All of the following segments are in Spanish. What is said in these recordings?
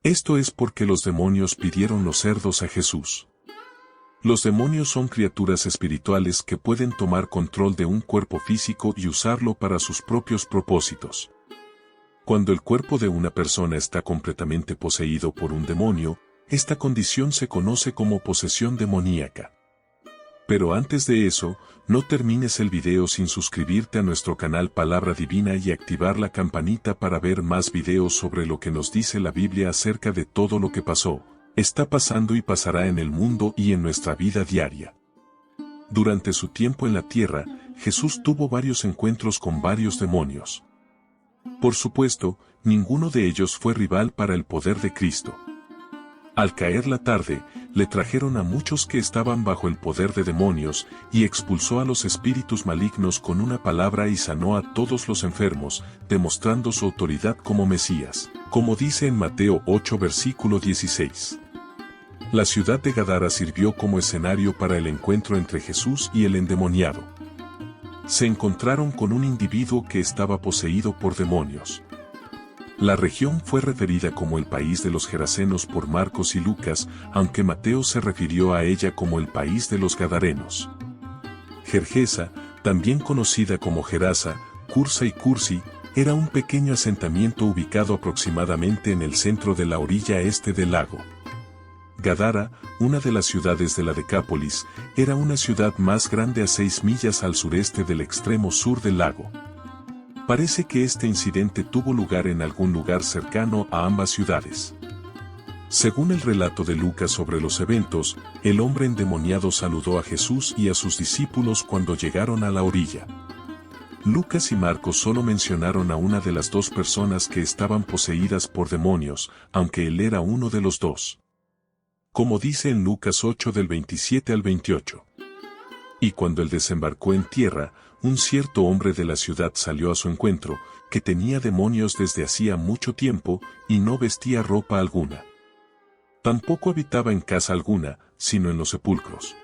Esto es porque los demonios pidieron los cerdos a Jesús. Los demonios son criaturas espirituales que pueden tomar control de un cuerpo físico y usarlo para sus propios propósitos. Cuando el cuerpo de una persona está completamente poseído por un demonio, esta condición se conoce como posesión demoníaca. Pero antes de eso, no termines el video sin suscribirte a nuestro canal Palabra Divina y activar la campanita para ver más videos sobre lo que nos dice la Biblia acerca de todo lo que pasó, está pasando y pasará en el mundo y en nuestra vida diaria. Durante su tiempo en la tierra, Jesús tuvo varios encuentros con varios demonios. Por supuesto, ninguno de ellos fue rival para el poder de Cristo. Al caer la tarde, le trajeron a muchos que estaban bajo el poder de demonios, y expulsó a los espíritus malignos con una palabra y sanó a todos los enfermos, demostrando su autoridad como Mesías, como dice en Mateo 8 versículo 16. La ciudad de Gadara sirvió como escenario para el encuentro entre Jesús y el endemoniado. Se encontraron con un individuo que estaba poseído por demonios. La región fue referida como el país de los Gerasenos por Marcos y Lucas, aunque Mateo se refirió a ella como el país de los Gadarenos. Gergesa, también conocida como Gerasa, Cursa y Cursi, era un pequeño asentamiento ubicado aproximadamente en el centro de la orilla este del lago. Gadara, una de las ciudades de la Decápolis, era una ciudad más grande a 6 millas al sureste del extremo sur del lago. Parece que este incidente tuvo lugar en algún lugar cercano a ambas ciudades. Según el relato de Lucas sobre los eventos, el hombre endemoniado saludó a Jesús y a sus discípulos cuando llegaron a la orilla. Lucas y Marcos solo mencionaron a una de las dos personas que estaban poseídas por demonios, aunque él era uno de los dos. Como dice en Lucas 8 del 27 al 28. Y cuando él desembarcó en tierra, un cierto hombre de la ciudad salió a su encuentro, que tenía demonios desde hacía mucho tiempo, y no vestía ropa alguna. Tampoco habitaba en casa alguna, sino en los sepulcros.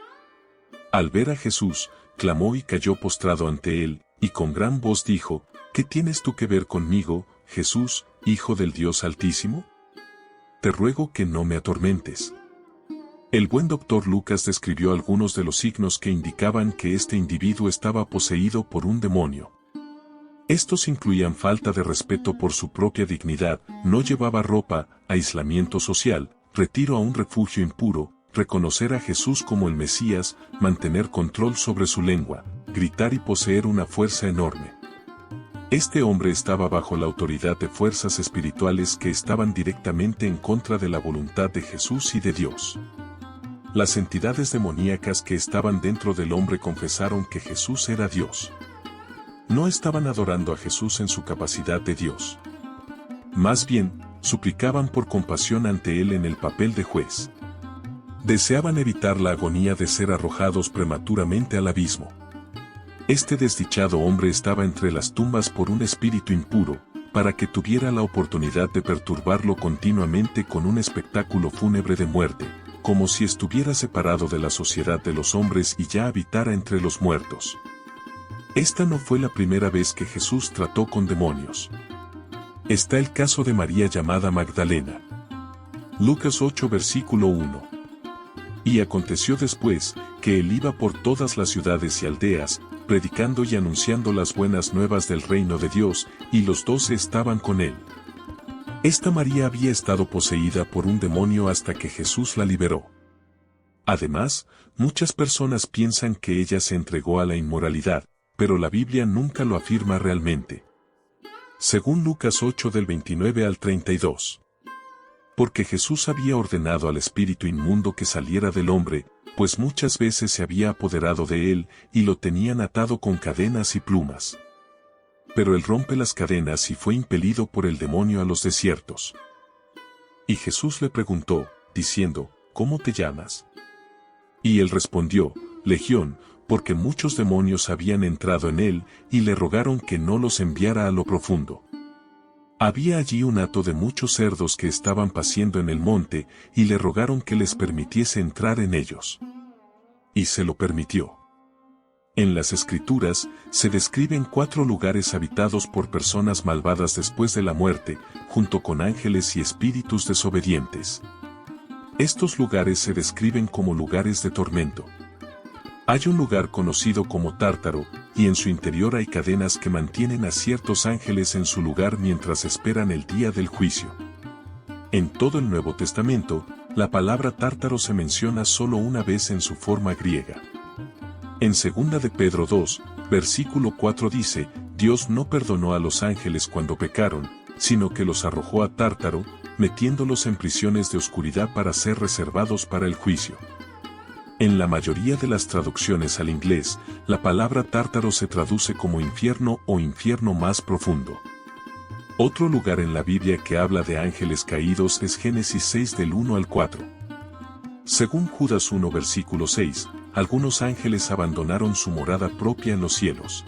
Al ver a Jesús, clamó y cayó postrado ante él, y con gran voz dijo, ¿qué tienes tú que ver conmigo, Jesús, Hijo del Dios Altísimo? Te ruego que no me atormentes. El buen doctor Lucas describió algunos de los signos que indicaban que este individuo estaba poseído por un demonio. Estos incluían falta de respeto por su propia dignidad, no llevaba ropa, aislamiento social, retiro a un refugio impuro, reconocer a Jesús como el Mesías, mantener control sobre su lengua, gritar y poseer una fuerza enorme. Este hombre estaba bajo la autoridad de fuerzas espirituales que estaban directamente en contra de la voluntad de Jesús y de Dios. Las entidades demoníacas que estaban dentro del hombre confesaron que Jesús era Dios. No estaban adorando a Jesús en su capacidad de Dios. Más bien, suplicaban por compasión ante él en el papel de juez. Deseaban evitar la agonía de ser arrojados prematuramente al abismo. Este desdichado hombre estaba entre las tumbas por un espíritu impuro, para que tuviera la oportunidad de perturbarlo continuamente con un espectáculo fúnebre de muerte, como si estuviera separado de la sociedad de los hombres y ya habitara entre los muertos. Esta no fue la primera vez que Jesús trató con demonios. Está el caso de María llamada Magdalena. Lucas 8 versículo 1. Y aconteció después, que él iba por todas las ciudades y aldeas, predicando y anunciando las buenas nuevas del reino de Dios, y los 12 estaban con él. Esta María había estado poseída por un demonio hasta que Jesús la liberó. Además, muchas personas piensan que ella se entregó a la inmoralidad, pero la Biblia nunca lo afirma realmente. Según Lucas 8 del 29 al 32. Porque Jesús había ordenado al espíritu inmundo que saliera del hombre, pues muchas veces se había apoderado de él, y lo tenían atado con cadenas y plumas. Pero él rompe las cadenas y fue impelido por el demonio a los desiertos. Y Jesús le preguntó, diciendo, ¿cómo te llamas? Y él respondió, Legión, porque muchos demonios habían entrado en él, y le rogaron que no los enviara a lo profundo. Había allí un hato de muchos cerdos que estaban paciendo en el monte, y le rogaron que les permitiese entrar en ellos. Y se lo permitió. En las Escrituras, se describen 4 lugares habitados por personas malvadas después de la muerte, junto con ángeles y espíritus desobedientes. Estos lugares se describen como lugares de tormento. Hay un lugar conocido como Tártaro, y en su interior hay cadenas que mantienen a ciertos ángeles en su lugar mientras esperan el día del juicio. En todo el Nuevo Testamento, la palabra Tártaro se menciona solo una vez en su forma griega. En 2 de Pedro 2, versículo 4 dice, Dios no perdonó a los ángeles cuando pecaron, sino que los arrojó a Tártaro, metiéndolos en prisiones de oscuridad para ser reservados para el juicio. En la mayoría de las traducciones al inglés, la palabra Tártaro se traduce como infierno o infierno más profundo. Otro lugar en la Biblia que habla de ángeles caídos es Génesis 6 del 1 al 4. Según Judas 1 versículo 6, algunos ángeles abandonaron su morada propia en los cielos.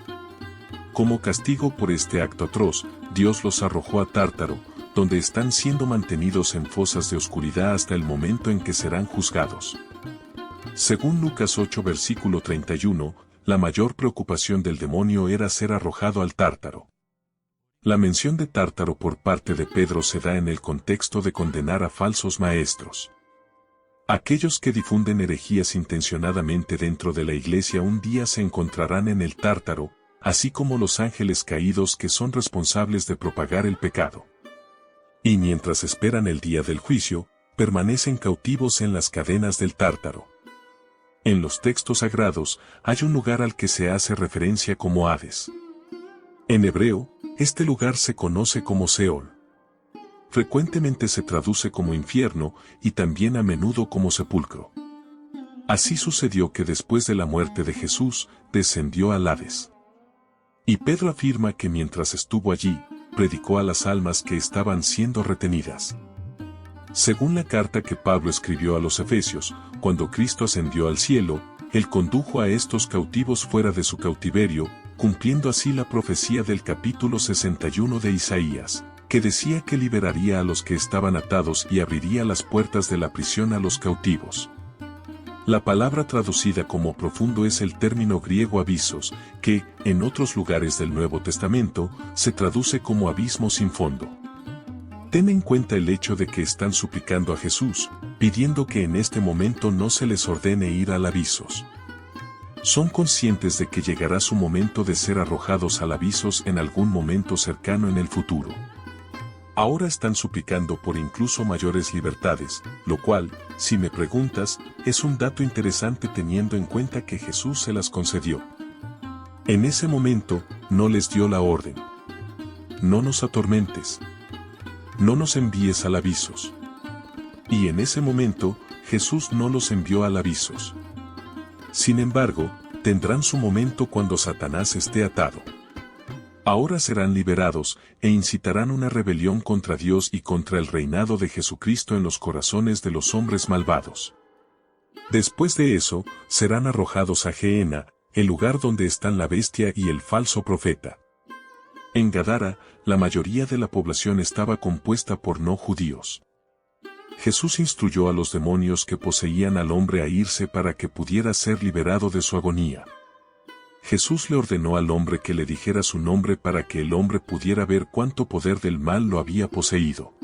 Como castigo por este acto atroz, Dios los arrojó a Tártaro, donde están siendo mantenidos en fosas de oscuridad hasta el momento en que serán juzgados. Según Lucas 8 versículo 31, la mayor preocupación del demonio era ser arrojado al Tártaro. La mención de Tártaro por parte de Pedro se da en el contexto de condenar a falsos maestros. Aquellos que difunden herejías intencionadamente dentro de la iglesia un día se encontrarán en el Tártaro, así como los ángeles caídos que son responsables de propagar el pecado. Y mientras esperan el día del juicio, permanecen cautivos en las cadenas del Tártaro. En los textos sagrados, hay un lugar al que se hace referencia como Hades. En hebreo, este lugar se conoce como Seol. Frecuentemente se traduce como infierno y también a menudo como sepulcro. Así sucedió que después de la muerte de Jesús, descendió al Hades. Y Pedro afirma que mientras estuvo allí, predicó a las almas que estaban siendo retenidas. Según la carta que Pablo escribió a los Efesios, cuando Cristo ascendió al cielo, Él condujo a estos cautivos fuera de su cautiverio, cumpliendo así la profecía del capítulo 61 de Isaías, que decía que liberaría a los que estaban atados y abriría las puertas de la prisión a los cautivos. La palabra traducida como profundo es el término griego abissos, que, en otros lugares del Nuevo Testamento, se traduce como abismo sin fondo. Ten en cuenta el hecho de que están suplicando a Jesús, pidiendo que en este momento no se les ordene ir al abissos. Son conscientes de que llegará su momento de ser arrojados al abissos en algún momento cercano en el futuro. Ahora están suplicando por incluso mayores libertades, lo cual, si me preguntas, es un dato interesante teniendo en cuenta que Jesús se las concedió. En ese momento, no les dio la orden. No nos atormentes. No nos envíes al abissos. Y en ese momento, Jesús no los envió al abissos. Sin embargo, tendrán su momento cuando Satanás esté atado. Ahora serán liberados, e incitarán una rebelión contra Dios y contra el reinado de Jesucristo en los corazones de los hombres malvados. Después de eso, serán arrojados a Gehenna, el lugar donde están la bestia y el falso profeta. En Gadara, la mayoría de la población estaba compuesta por no judíos. Jesús instruyó a los demonios que poseían al hombre a irse para que pudiera ser liberado de su agonía. Jesús le ordenó al hombre que le dijera su nombre para que el hombre pudiera ver cuánto poder del mal lo había poseído.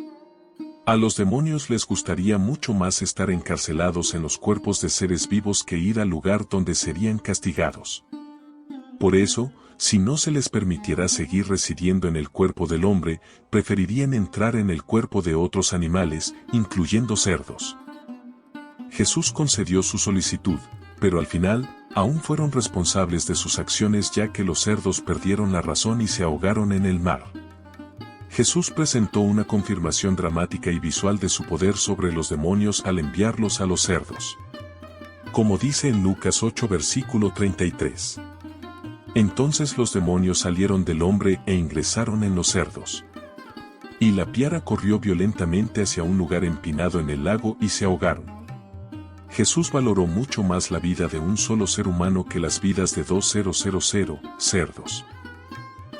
A los demonios les gustaría mucho más estar encarcelados en los cuerpos de seres vivos que ir al lugar donde serían castigados. Por eso, si no se les permitiera seguir residiendo en el cuerpo del hombre, preferirían entrar en el cuerpo de otros animales, incluyendo cerdos. Jesús concedió su solicitud, pero al final, aún fueron responsables de sus acciones ya que los cerdos perdieron la razón y se ahogaron en el mar. Jesús presentó una confirmación dramática y visual de su poder sobre los demonios al enviarlos a los cerdos. Como dice en Lucas 8 versículo 33. Entonces los demonios salieron del hombre e ingresaron en los cerdos. Y la piara corrió violentamente hacia un lugar empinado en el lago y se ahogaron. Jesús valoró mucho más la vida de un solo ser humano que las vidas de 2,000 cerdos.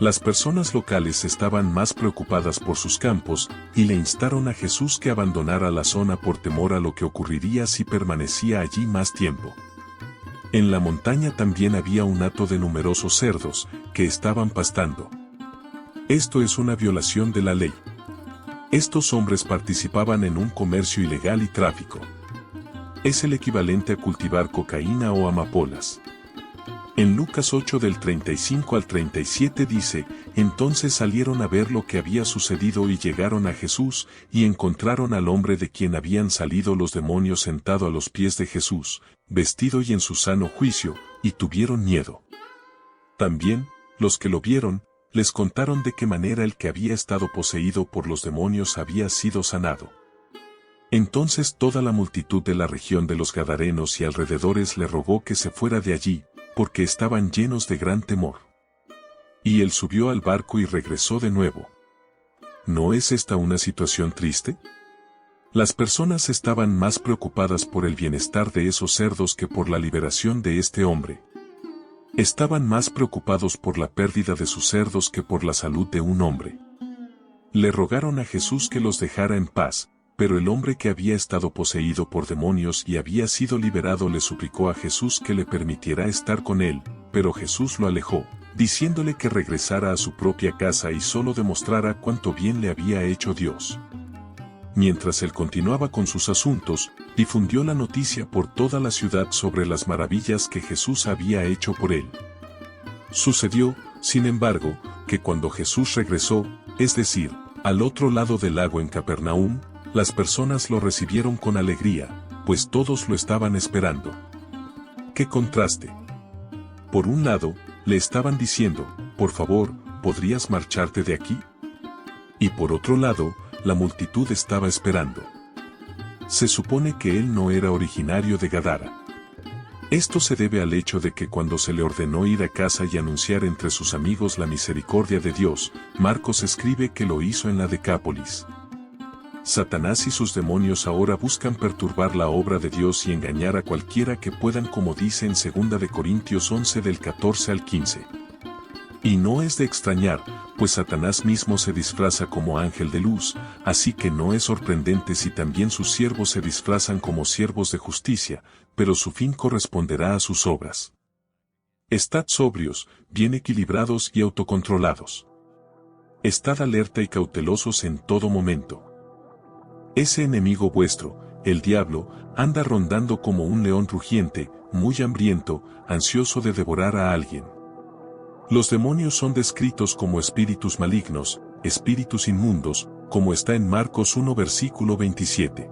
Las personas locales estaban más preocupadas por sus campos, y le instaron a Jesús que abandonara la zona por temor a lo que ocurriría si permanecía allí más tiempo. En la montaña también había un hato de numerosos cerdos, que estaban pastando. Esto es una violación de la ley. Estos hombres participaban en un comercio ilegal y tráfico. Es el equivalente a cultivar cocaína o amapolas. En Lucas 8 del 35 al 37 dice, entonces salieron a ver lo que había sucedido y llegaron a Jesús, y encontraron al hombre de quien habían salido los demonios sentado a los pies de Jesús, vestido y en su sano juicio, y tuvieron miedo. También, los que lo vieron, les contaron de qué manera el que había estado poseído por los demonios había sido sanado. Entonces toda la multitud de la región de los Gadarenos y alrededores le rogó que se fuera de allí, porque estaban llenos de gran temor. Y él subió al barco y regresó de nuevo. ¿No es esta una situación triste? Las personas estaban más preocupadas por el bienestar de esos cerdos que por la liberación de este hombre. Estaban más preocupados por la pérdida de sus cerdos que por la salud de un hombre. Le rogaron a Jesús que los dejara en paz, pero el hombre que había estado poseído por demonios y había sido liberado le suplicó a Jesús que le permitiera estar con él, pero Jesús lo alejó, diciéndole que regresara a su propia casa y solo demostrara cuánto bien le había hecho Dios. Mientras él continuaba con sus asuntos, difundió la noticia por toda la ciudad sobre las maravillas que Jesús había hecho por él. Sucedió, sin embargo, que cuando Jesús regresó, es decir, al otro lado del lago en Capernaum, las personas lo recibieron con alegría, pues todos lo estaban esperando. ¡Qué contraste! Por un lado, le estaban diciendo, por favor, ¿podrías marcharte de aquí? Y por otro lado, la multitud estaba esperando. Se supone que él no era originario de Gadara. Esto se debe al hecho de que cuando se le ordenó ir a casa y anunciar entre sus amigos la misericordia de Dios, Marcos escribe que lo hizo en la Decápolis. Satanás y sus demonios ahora buscan perturbar la obra de Dios y engañar a cualquiera que puedan, como dice en 2 de Corintios 11 del 14 al 15. Y no es de extrañar, pues Satanás mismo se disfraza como ángel de luz, así que no es sorprendente si también sus siervos se disfrazan como siervos de justicia, pero su fin corresponderá a sus obras. Estad sobrios, bien equilibrados y autocontrolados. Estad alerta y cautelosos en todo momento. Ese enemigo vuestro, el diablo, anda rondando como un león rugiente, muy hambriento, ansioso de devorar a alguien. Los demonios son descritos como espíritus malignos, espíritus inmundos, como está en Marcos 1 versículo 27.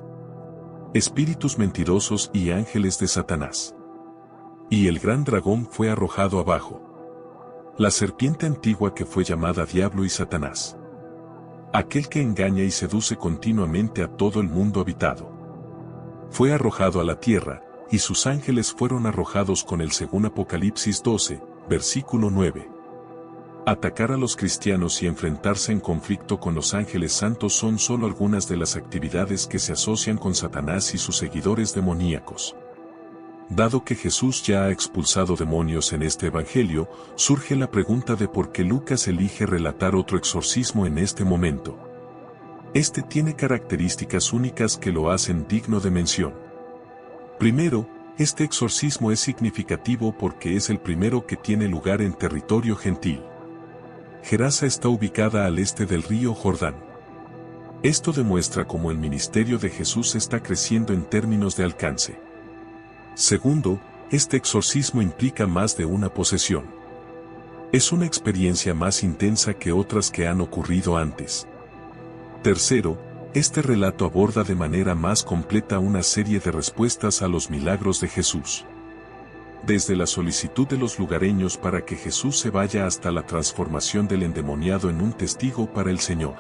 Espíritus mentirosos y ángeles de Satanás. Y el gran dragón fue arrojado abajo. La serpiente antigua que fue llamada Diablo y Satanás. Aquel que engaña y seduce continuamente a todo el mundo habitado. Fue arrojado a la tierra, y sus ángeles fueron arrojados con él según Apocalipsis 12, versículo 9. Atacar a los cristianos y enfrentarse en conflicto con los ángeles santos son solo algunas de las actividades que se asocian con Satanás y sus seguidores demoníacos. Dado que Jesús ya ha expulsado demonios en este evangelio, surge la pregunta de por qué Lucas elige relatar otro exorcismo en este momento. Este tiene características únicas que lo hacen digno de mención. Primero, este exorcismo es significativo porque es el primero que tiene lugar en territorio gentil. Gerasa está ubicada al este del río Jordán. Esto demuestra cómo el ministerio de Jesús está creciendo en términos de alcance. Segundo, este exorcismo implica más de una posesión. Es una experiencia más intensa que otras que han ocurrido antes. Tercero, este relato aborda de manera más completa una serie de respuestas a los milagros de Jesús. Desde la solicitud de los lugareños para que Jesús se vaya hasta la transformación del endemoniado en un testigo para el Señor.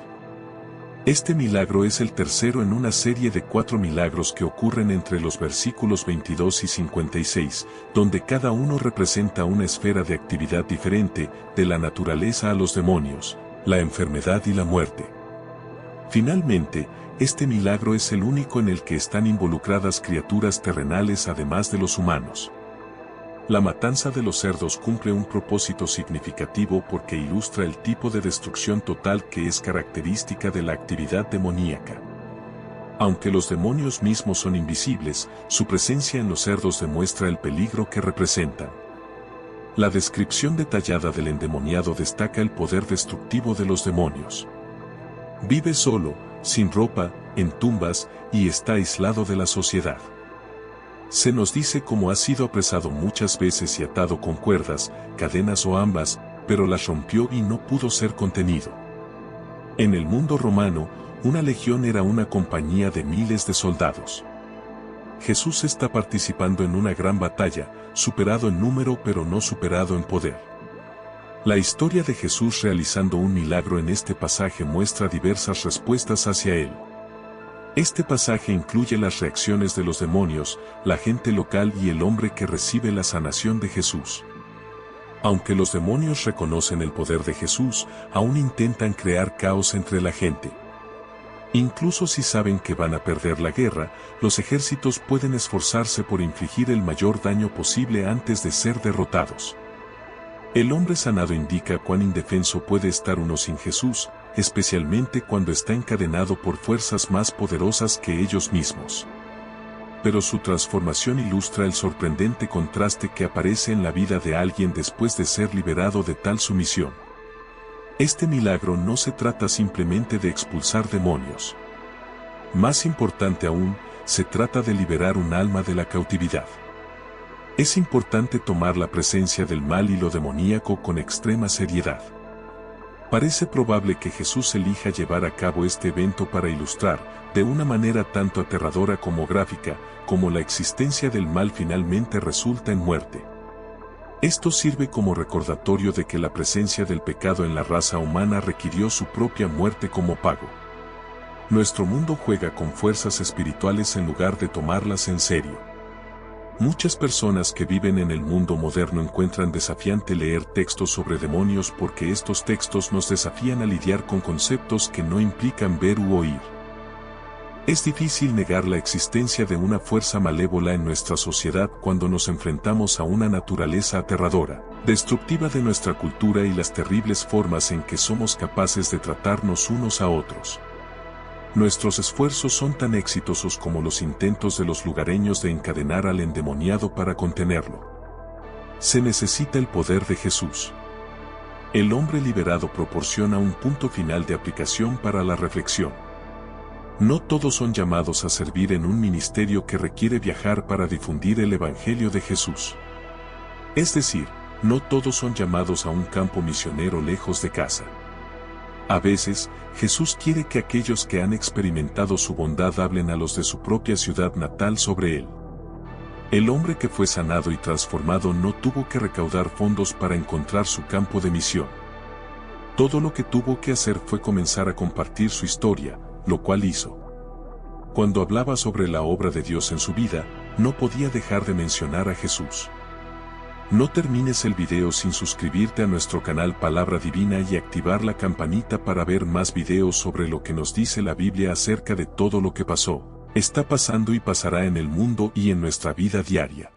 Este milagro es el tercero en una serie de 4 milagros que ocurren entre los versículos 22 y 56, donde cada uno representa una esfera de actividad diferente, de la naturaleza a los demonios, la enfermedad y la muerte. Finalmente, este milagro es el único en el que están involucradas criaturas terrenales además de los humanos. La matanza de los cerdos cumple un propósito significativo porque ilustra el tipo de destrucción total que es característica de la actividad demoníaca. Aunque los demonios mismos son invisibles, su presencia en los cerdos demuestra el peligro que representan. La descripción detallada del endemoniado destaca el poder destructivo de los demonios. Vive solo, sin ropa, en tumbas, y está aislado de la sociedad. Se nos dice cómo ha sido apresado muchas veces y atado con cuerdas, cadenas o ambas, pero las rompió y no pudo ser contenido. En el mundo romano, una legión era una compañía de miles de soldados. Jesús está participando en una gran batalla, superado en número pero no superado en poder. La historia de Jesús realizando un milagro en este pasaje muestra diversas respuestas hacia él. Este pasaje incluye las reacciones de los demonios, la gente local y el hombre que recibe la sanación de Jesús. Aunque los demonios reconocen el poder de Jesús, aún intentan crear caos entre la gente. Incluso si saben que van a perder la guerra, los ejércitos pueden esforzarse por infligir el mayor daño posible antes de ser derrotados. El hombre sanado indica cuán indefenso puede estar uno sin Jesús, especialmente cuando está encadenado por fuerzas más poderosas que ellos mismos. Pero su transformación ilustra el sorprendente contraste que aparece en la vida de alguien después de ser liberado de tal sumisión. Este milagro no se trata simplemente de expulsar demonios. Más importante aún, se trata de liberar un alma de la cautividad. Es importante tomar la presencia del mal y lo demoníaco con extrema seriedad. Parece probable que Jesús elija llevar a cabo este evento para ilustrar, de una manera tanto aterradora como gráfica, cómo la existencia del mal finalmente resulta en muerte. Esto sirve como recordatorio de que la presencia del pecado en la raza humana requirió su propia muerte como pago. Nuestro mundo juega con fuerzas espirituales en lugar de tomarlas en serio. Muchas personas que viven en el mundo moderno encuentran desafiante leer textos sobre demonios porque estos textos nos desafían a lidiar con conceptos que no implican ver u oír. Es difícil negar la existencia de una fuerza malévola en nuestra sociedad cuando nos enfrentamos a una naturaleza aterradora, destructiva de nuestra cultura y las terribles formas en que somos capaces de tratarnos unos a otros. Nuestros esfuerzos son tan exitosos como los intentos de los lugareños de encadenar al endemoniado para contenerlo. Se necesita el poder de Jesús. El hombre liberado proporciona un punto final de aplicación para la reflexión. No todos son llamados a servir en un ministerio que requiere viajar para difundir el Evangelio de Jesús. Es decir, no todos son llamados a un campo misionero lejos de casa. A veces, Jesús quiere que aquellos que han experimentado su bondad hablen a los de su propia ciudad natal sobre él. El hombre que fue sanado y transformado no tuvo que recaudar fondos para encontrar su campo de misión. Todo lo que tuvo que hacer fue comenzar a compartir su historia, lo cual hizo. Cuando hablaba sobre la obra de Dios en su vida, no podía dejar de mencionar a Jesús. No termines el video sin suscribirte a nuestro canal Palabra Divina y activar la campanita para ver más videos sobre lo que nos dice la Biblia acerca de todo lo que pasó, está pasando y pasará en el mundo y en nuestra vida diaria.